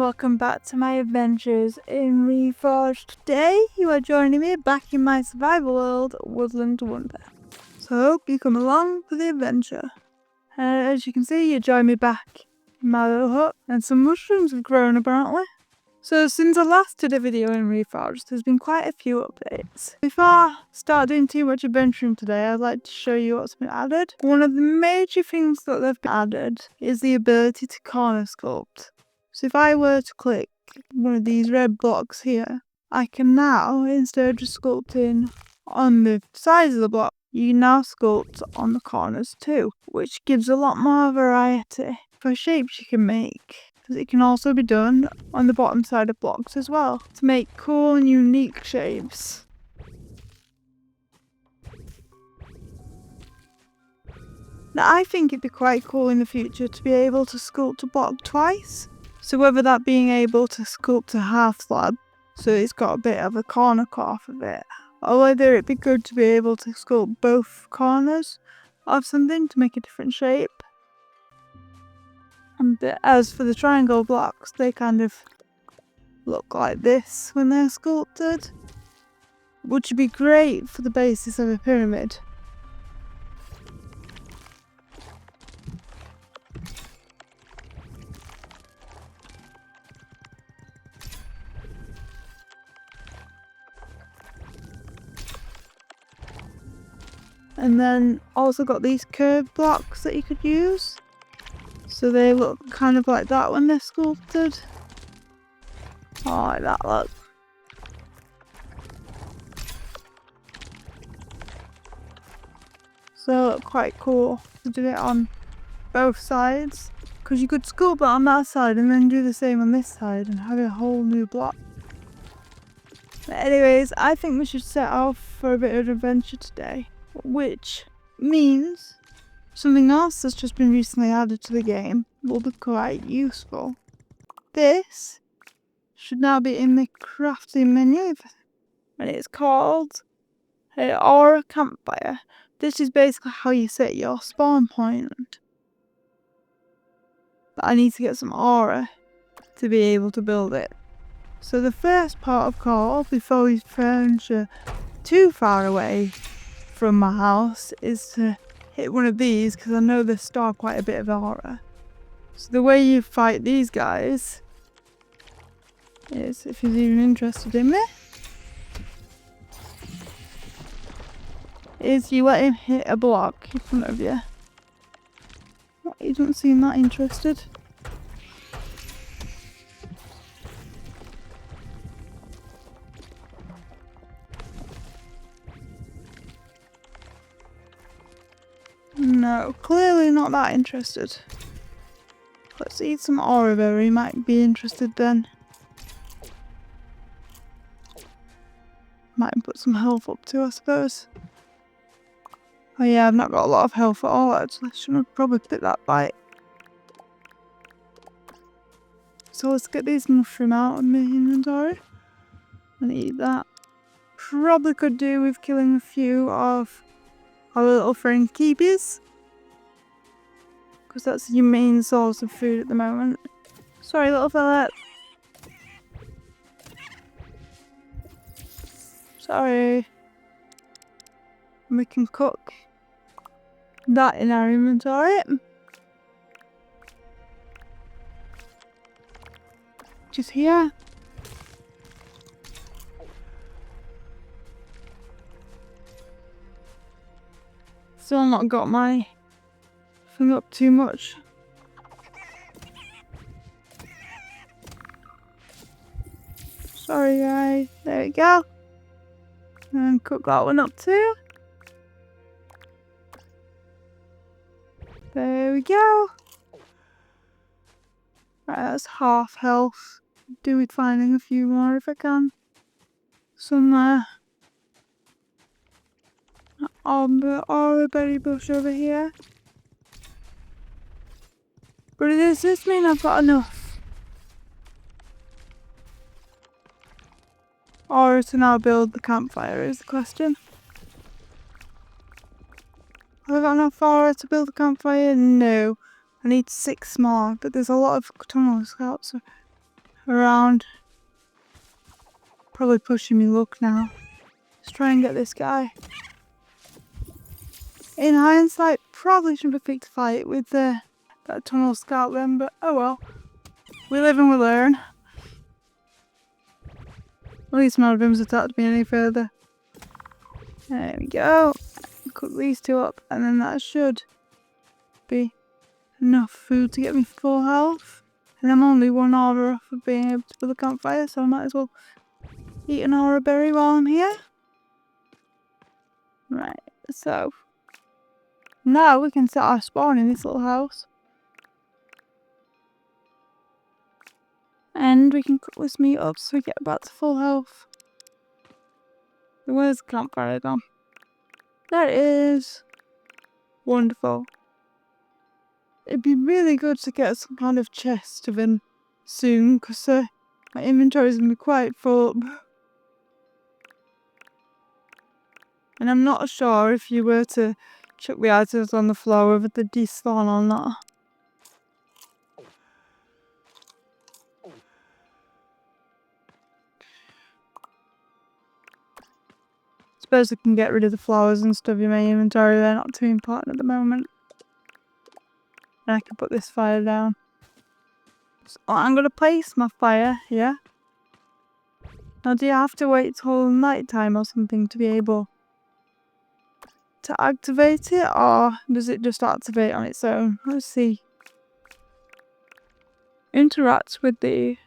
welcome back to my adventures in Reforj. Today you are joining me back in my survival world, Woodland Wonder. So I hope you come along for the adventure. As you can see, you join me back in my little hut, and some mushrooms have grown apparently. So since I last did a video in Reforj, there's been quite a few updates. Before I start doing too much adventuring today, I'd like to show you what's been added. One of the major things that they've added is the ability to corner sculpt. So if I were to click one of these red blocks here, I can now, instead of just sculpting on the sides of the block, you can now sculpt on the corners too, which gives a lot more variety for shapes you can make. Because it can also be done on the bottom side of blocks as well, to make cool and unique shapes. Now I think it'd be quite cool in the future to be able to sculpt a block twice. So whether that being able to sculpt a half slab, so it's got a bit of a corner cut off of it, or whether it'd be good to be able to sculpt both corners of something to make a different shape. And as for the triangle blocks, they kind of look like this when they're sculpted, which would be great for the basis of a pyramid. And then also got these curved blocks that you could use. So they look kind of like that when they're sculpted. Oh, like that look. So they look quite cool to do it on both sides. Because you could sculpt it on that side and then do the same on this side and have a whole new block. But anyways, I think we should set off for a bit of adventure today. Which means something else that's just been recently added to the game will be quite useful. This should now be in the crafting menu, and it's called an aura campfire. This is basically how you set your spawn point. But I need to get some aura to be able to build it. So the first part of call, before we venture too far away from my house, is to hit one of these, because I know they store quite a bit of aura. So the way you fight these guys is, if you're even interested in me, is you let him hit a block in front of you. What, he doesn't seem that interested. No, clearly not that interested. Let's eat some aura berry, might be interested then. Might put some health up too, I suppose. Oh yeah, I've not got a lot of health at all actually. Shouldn't have probably picked that bite. So let's get these mushroom out of my inventory and eat that. Probably could do with killing a few of our little friend keepies, because that's your main source of food at the moment. Sorry, little fella. Sorry. We can cook that in our inventory. Just here. Still not got my thing up too much. Sorry guys, there we go. And cook that one up too. There we go. Right, that's half health. Do with finding a few more if I can. Somewhere. Aura berry bush over here. But does this mean I've got enough aura to now build the campfire is the question. Have I got enough aura to build a campfire? No. I need 6 more, but there's a lot of tunnel scouts around. Probably pushing me luck now. Let's try and get this guy. In hindsight, probably should have picked a fight with that tunnel scout then, but oh well. We live and we learn. At least none of them's attacked me any further. There we go. Cook these two up, and then that should be enough food to get me full health. And I'm only 1 hour off of being able to build a campfire, so I might as well eat an aura berry while I'm here. Right, so now we can set our spawn in this little house. And we can cook this meat up so we get back to full health. Where's the campfire gone? There it is. Wonderful. It'd be really good to get some kind of chest of him soon, because my inventory's going to be quite full. And I'm not sure if you were to chuck the items on the floor whether they despawn or not. Suppose I can get rid of the flowers and stuff in my inventory, they're not too important at the moment. And I can put this fire down. So I'm going to place my fire here. Now do you have to wait till night time or something to be able to activate it, or does it just activate on its own? Let's see. Interact with it.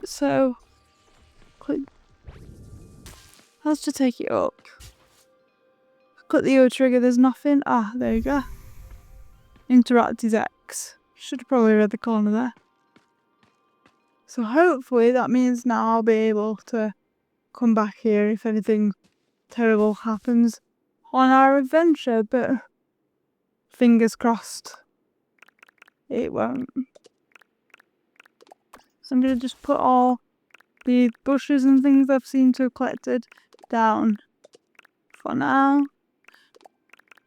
So click. How's to take it up? Click the O trigger, there's nothing. Ah, there you go. Interact is X. Should have probably read the corner there. So hopefully that means now I'll be able to come back here if anything terrible happens on our adventure, but fingers crossed it won't. So I'm going to just put all the bushes and things I've seemed to have collected down for now.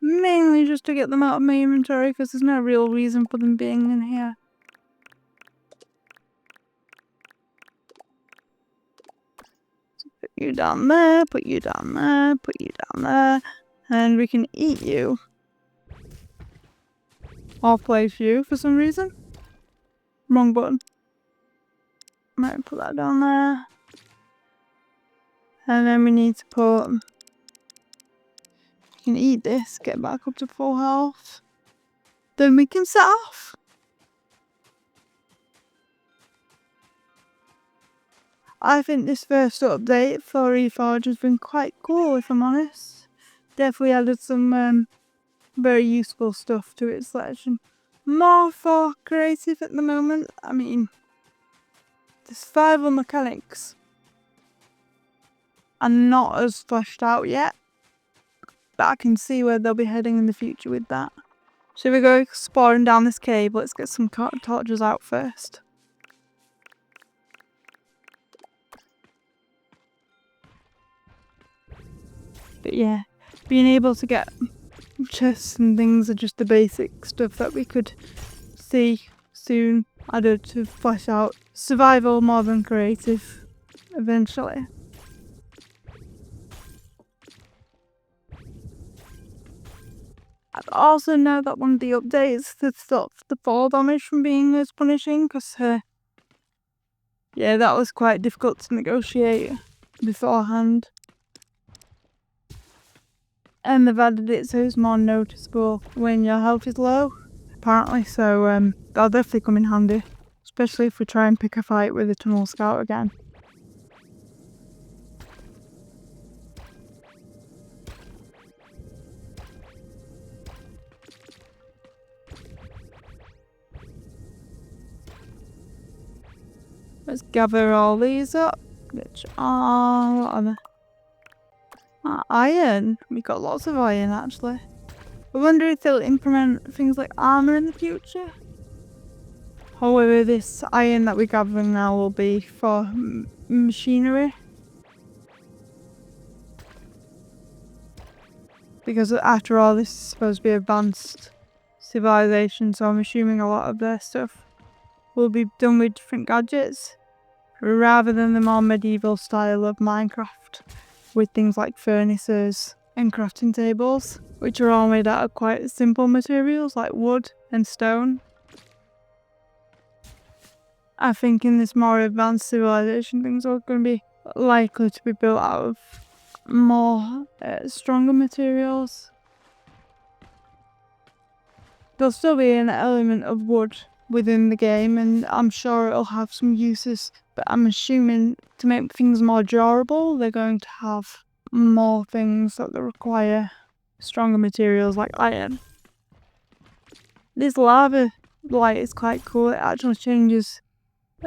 Mainly just to get them out of my inventory because there's no real reason for them being in here. So put you down there, put you down there, put you down there, and we can eat you. Or place you for some reason. Wrong button. Might put that down there. And then we need to put... We can eat this, get back up to full health. Then we can set off. I think this first update for Reforj has been quite cool, if I'm honest. Definitely added some very useful stuff to its selection. More for creative at the moment. I mean, the survival mechanics are not as fleshed out yet, but I can see where they'll be heading in the future with that. Should we go exploring down this cave? Let's get some torches out first. But yeah, being able to get chests and things are just the basic stuff that we could see soon added to flesh out survival more than creative eventually. I've also know that one of the updates has stopped the fall damage from being as punishing because yeah, that was quite difficult to negotiate beforehand. And they've added it so it's more noticeable when your health is low, apparently, so that'll definitely come in handy, especially if we try and pick a fight with the tunnel scout again. Let's gather all these up, which are, what are they? Iron. We got lots of iron actually. I wonder if they'll implement things like armor in the future. Or whether this iron that we're gathering now will be for machinery. Because after all, this is supposed to be advanced civilization, so I'm assuming a lot of their stuff will be done with different gadgets, rather than the more medieval style of Minecraft, with things like furnaces and crafting tables, which are all made out of quite simple materials like wood and stone. I think in this more advanced civilization, things are going to be likely to be built out of more stronger materials. There'll still be an element of wood within the game, and I'm sure it'll have some uses, but I'm assuming to make things more durable, they're going to have more things that require stronger materials like iron. This lava light is quite cool. It actually changes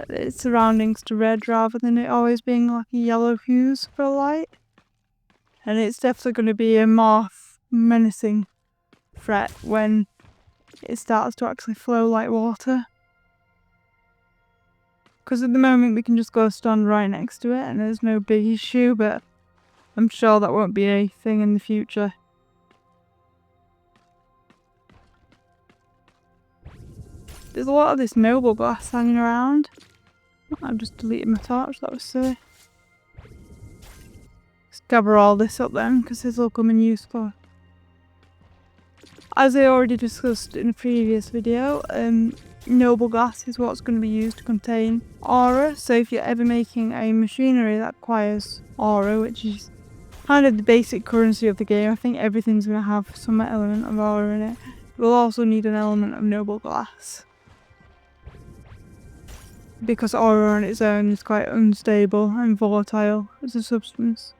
its surroundings to red rather than it always being like a yellow hues for a light. And it's definitely going to be a more menacing threat when it starts to actually flow like water. Because at the moment we can just go stand right next to it and there's no big issue, but I'm sure that won't be a thing in the future. There's a lot of this noble glass hanging around. I've just deleted my torch, that was silly. Let's gather all this up then, because this will come in useful. As I already discussed in a previous video, noble glass is what's going to be used to contain aura. So if you're ever making a machinery that requires aura, which is kind of the basic currency of the game, I think everything's going to have some element of aura in it. We'll also need an element of noble glass, because aura on its own is quite unstable and volatile as a substance.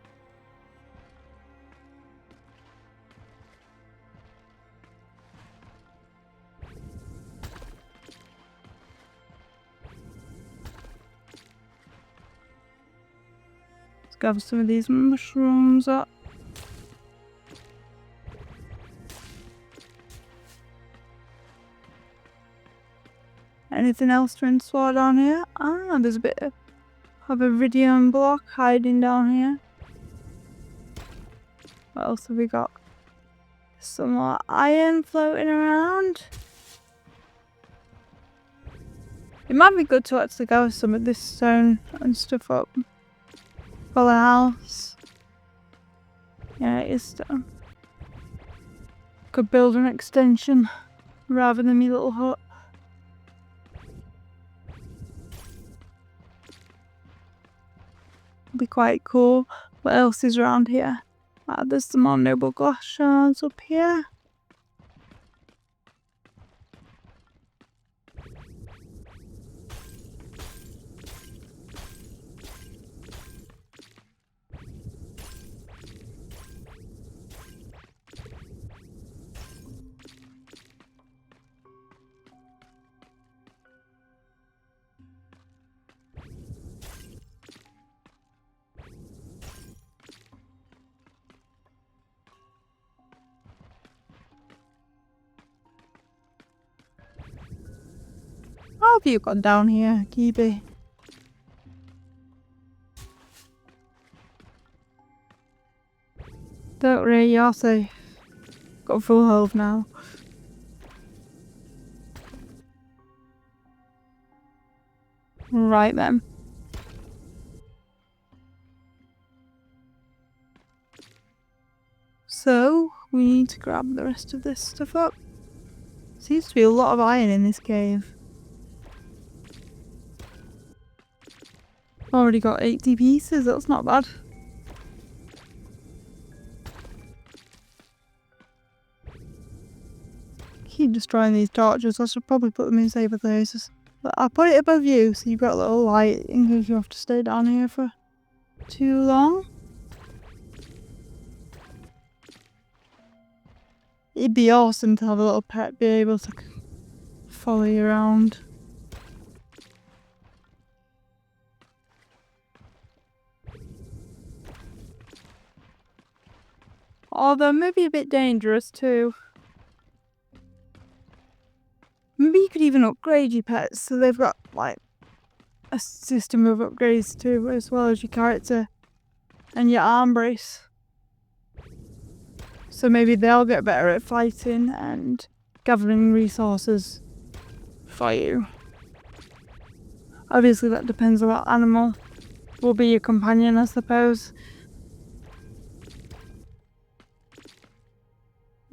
Let's gather some of these mushrooms up. Anything else to install down here? Ah, there's a bit of iridium block hiding down here. What else have we got? Some more iron floating around. It might be good to actually gather some of this stone and stuff up for the house. Yeah, it is stone. Could build an extension rather than my little hut. Be quite cool. What else is around here? There's some more noble glass shards up here. How have you got down here, Kibi? Don't worry, you're safe. Got full health now. Right then. So, we need to grab the rest of this stuff up. Seems to be a lot of iron in this cave. Already got 80 pieces, that's not bad. Keep destroying these torches, I should probably put them in safer places. But I'll put it above you so you've got a little light in case you have to stay down here for too long. It'd be awesome to have a little pet be able to follow you around. Although maybe a bit dangerous too. Maybe you could even upgrade your pets so they've got like a system of upgrades too, as well as your character and your arm brace. So maybe they'll get better at fighting and gathering resources for you. Obviously that depends on what animal will be your companion, I suppose.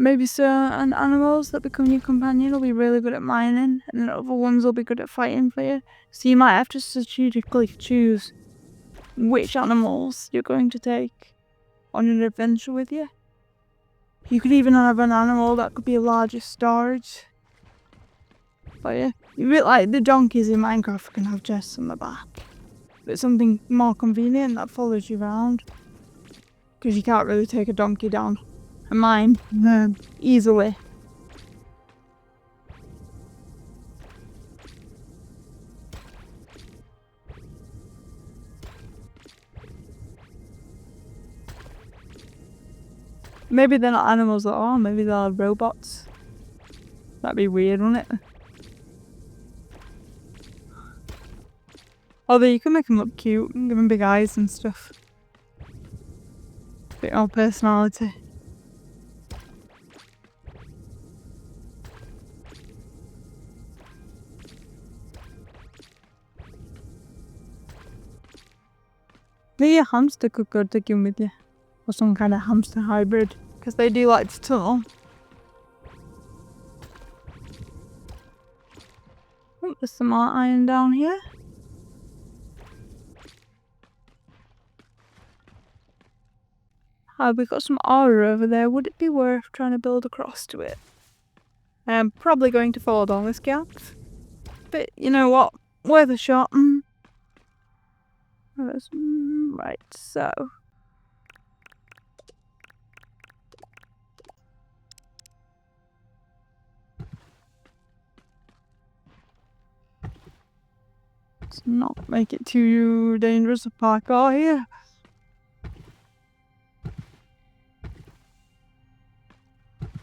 Maybe certain animals that become your companion will be really good at mining, and then other ones will be good at fighting for you. So you might have to strategically choose which animals you're going to take on an adventure with you. You could even have an animal that could be a larger storage for you. You bit like the donkeys in Minecraft can have chests on the back, but something more convenient that follows you around, because you can't really take a donkey down a mine easily. Maybe they're not animals at all, maybe they're robots. That'd be weird, wouldn't it? Although you can make them look cute and give them big eyes and stuff. Bit more personality. Maybe a hamster could go take you with you. Or some kind of hamster hybrid. Because they do like to tunnel. Oh, there's some more iron down here. Oh, we've got some ore over there. Would it be worth trying to build across to it? I'm probably going to fall down this gap. But you know what? Worth a shot. Right, so. Let's not make it too dangerous to parkour here.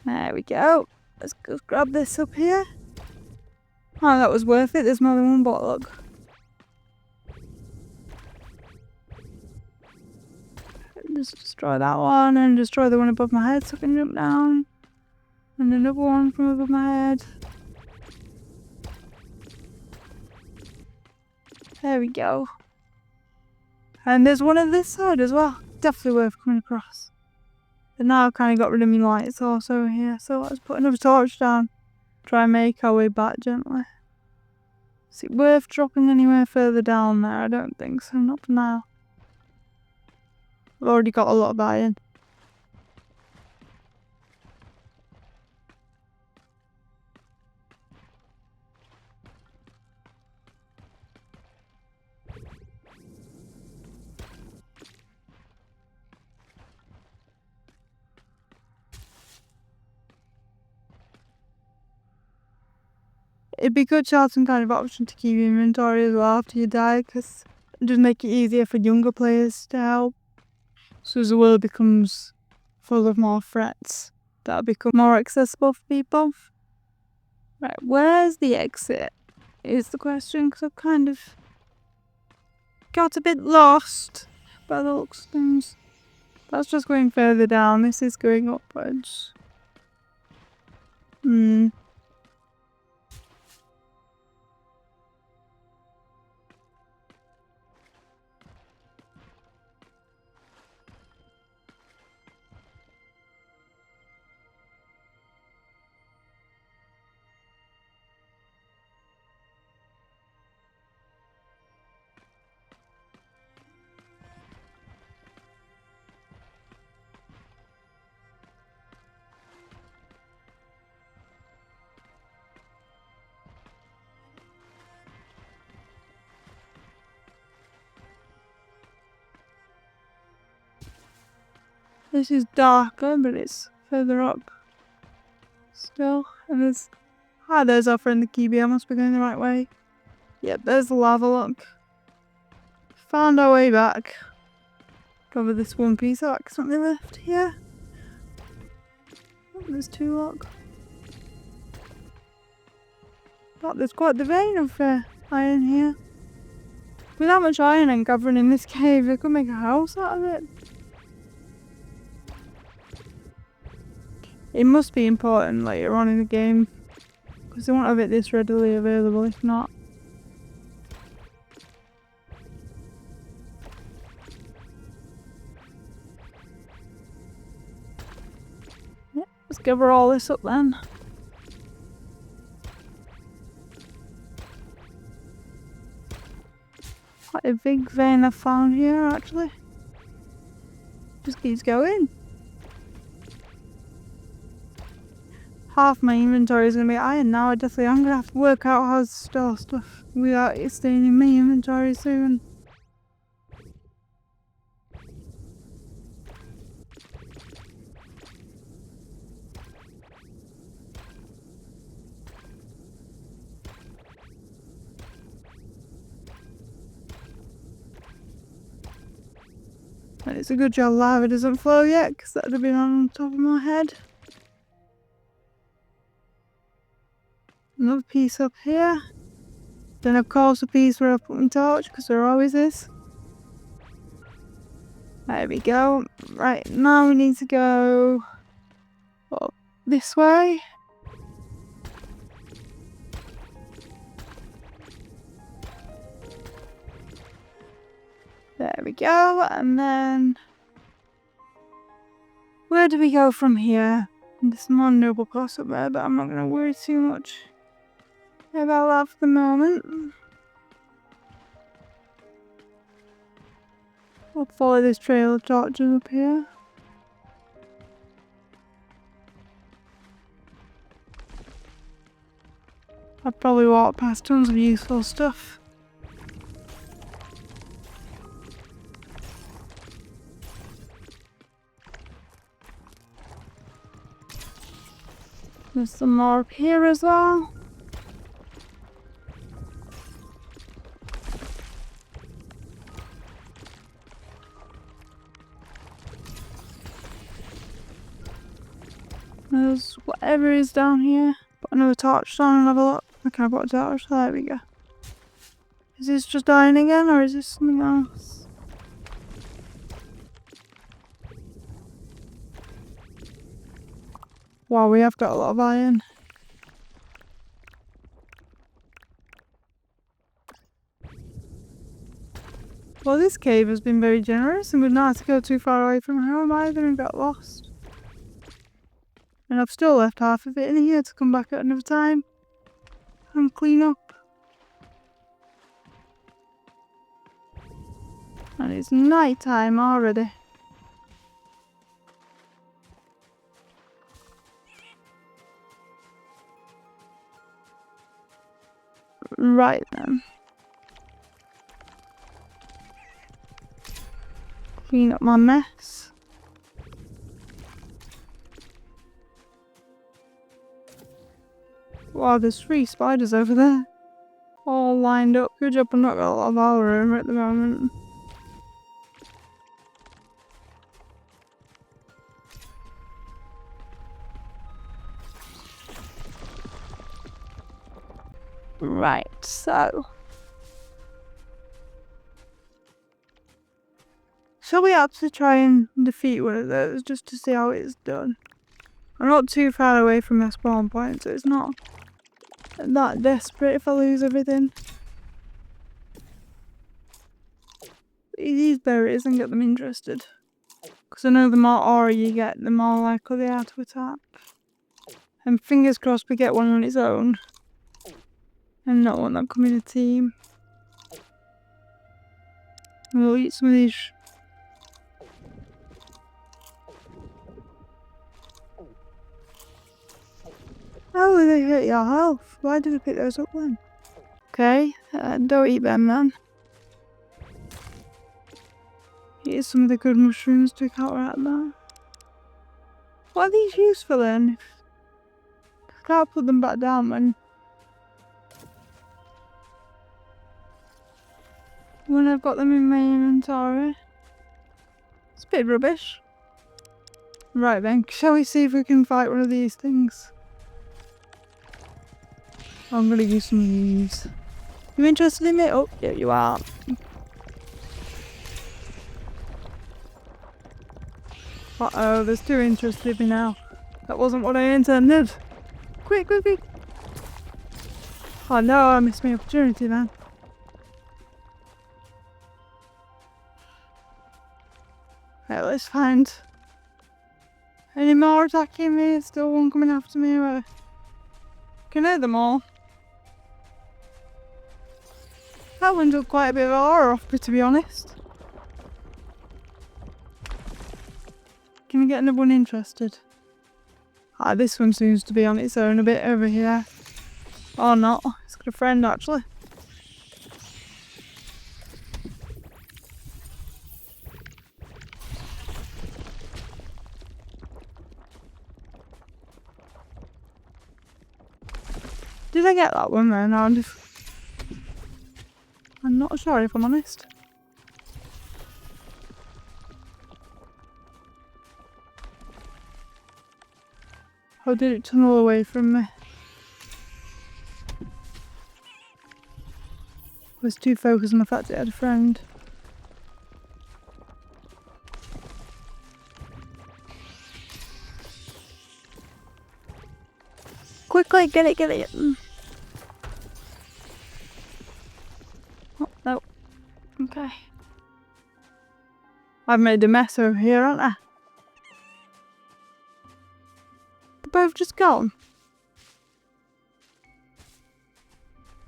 There we go. Let's go grab this up here. Oh, that was worth it. There's more than one bottle. Just destroy that one and destroy the one above my head so I can jump down. And another one from above my head. There we go. And there's one on this side as well. Definitely worth coming across. But now I've kind of got rid of my light source over here. So let's put another torch down. Try and make our way back gently. Is it worth dropping anywhere further down there? I don't think so. Not for now. I've already got a lot of iron. It'd be good to have some kind of option to keep your inventory as well after you die, because it does make it easier for younger players to help. So as the world becomes full of more threats, that'll become more accessible for people. Right, where's the exit? Is the question, because I've kind of got a bit lost by the looks of things. That's just going further down. This is going upwards. This is darker, but it's further up still. And there's our friend the Kiwi. I must be going the right way. Yep, there's the lava, look. Found our way back. Cover this one piece of accidentally left here. Oh, there's two, look. Oh, there's quite the vein of iron here. With that much iron and gathering in this cave, they could make a house out of it. It must be important later on in the game, because they won't have it this readily available if not. Let's gather all this up then. Quite a big vein I found here actually. Just keeps going. Half my inventory is going to be iron now. I definitely am going to have to work out how to store stuff without it staying in my inventory soon. And it's a good job lava doesn't flow yet, because that would have been on top of my head. Another piece up here. Then of course a piece where I put my torch, because there always is. There we go. Right, now we need to go up this way. There we go, and then where do we go from here? There's more noble cost up there, but I'm not going to worry too much about that for the moment. I'll follow this trail of torches up here. I've probably walked past tons of useful stuff. There's some more up here as well. There's whatever is down here. Put another torch down and have a look. Okay, I put a torch. There we go. Is this just iron again, or is this something else? Wow, we have got a lot of iron. Well, this cave has been very generous, and we've not had to go too far away from home either and got lost. And I've still left half of it in here to come back at another time and clean up. And it's night time already. Right then. Clean up my mess. Wow, there's 3 spiders over there. All lined up. Good job I've not got a lot of our armor at the moment. Right, so shall we actually try and defeat one of those just to see how it's done? I'm not too far away from their spawn point, so it's not that desperate if I lose everything. These berries and get them interested. Because I know the more aura you get, the more likely they are to attack. And fingers crossed we get one on its own. And not one that come in a team. We'll eat some of these. Oh, they hurt your health. Why did I pick those up then? Okay, don't eat them then. Here's some of the good mushrooms to counteract that. What are these useful then? I can't put them back down when I've got them in my inventory. It's a bit rubbish. Right then, shall we see if we can fight one of these things? I'm gonna use some of these. You interested in me? Oh, yeah, you are. Uh-oh, there's 2 interested in me now. That wasn't what I intended. Quick, quick, quick. Oh no, I missed my opportunity, man. Right, let's find Any more attacking me? Still one coming after me. Can hear them all. That one took quite a bit of aura off me, to be honest. Can I get another one interested? This one seems to be on its own a bit over here. Or not. It's got a friend actually. Did I get that one then? I'm not sure if I'm honest. Or did it tunnel away from me? I was too focused on the fact it had a friend. Quickly, get it. Oh, no. Okay. I've made a mess over here, haven't I? They're both just gone.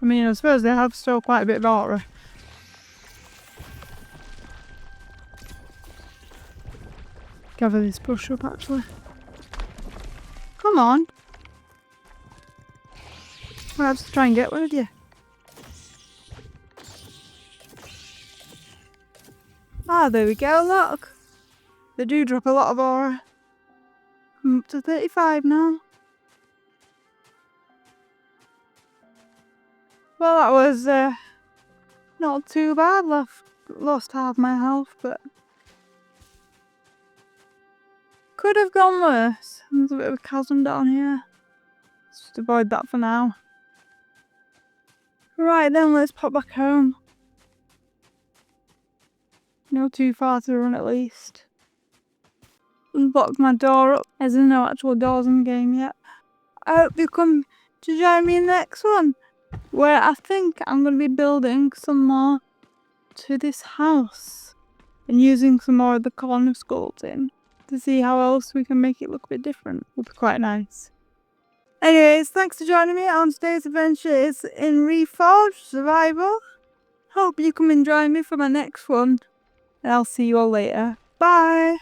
I mean, I suppose they have still quite a bit of aura. Gather this bush up actually. Come on. I'll have to try and get one of you. There we go, look. They do drop a lot of aura. I'm up to 35 now. Well, that was not too bad. Lost half my health, but could have gone worse. There's a bit of a chasm down here. Let's just avoid that for now. Right then, let's pop back home. No too far to run at least. Locked my door up, as there's no actual doors in the game yet. I hope you come to join me in the next one, where I think I'm going to be building some more to this house and using some more of the corner sculpting to see how else we can make it look a bit different. Will be quite nice. Anyways, thanks for joining me on today's adventure. It's in Reforj Survival. Hope you come and join me for my next one, and I'll see you all later. Bye!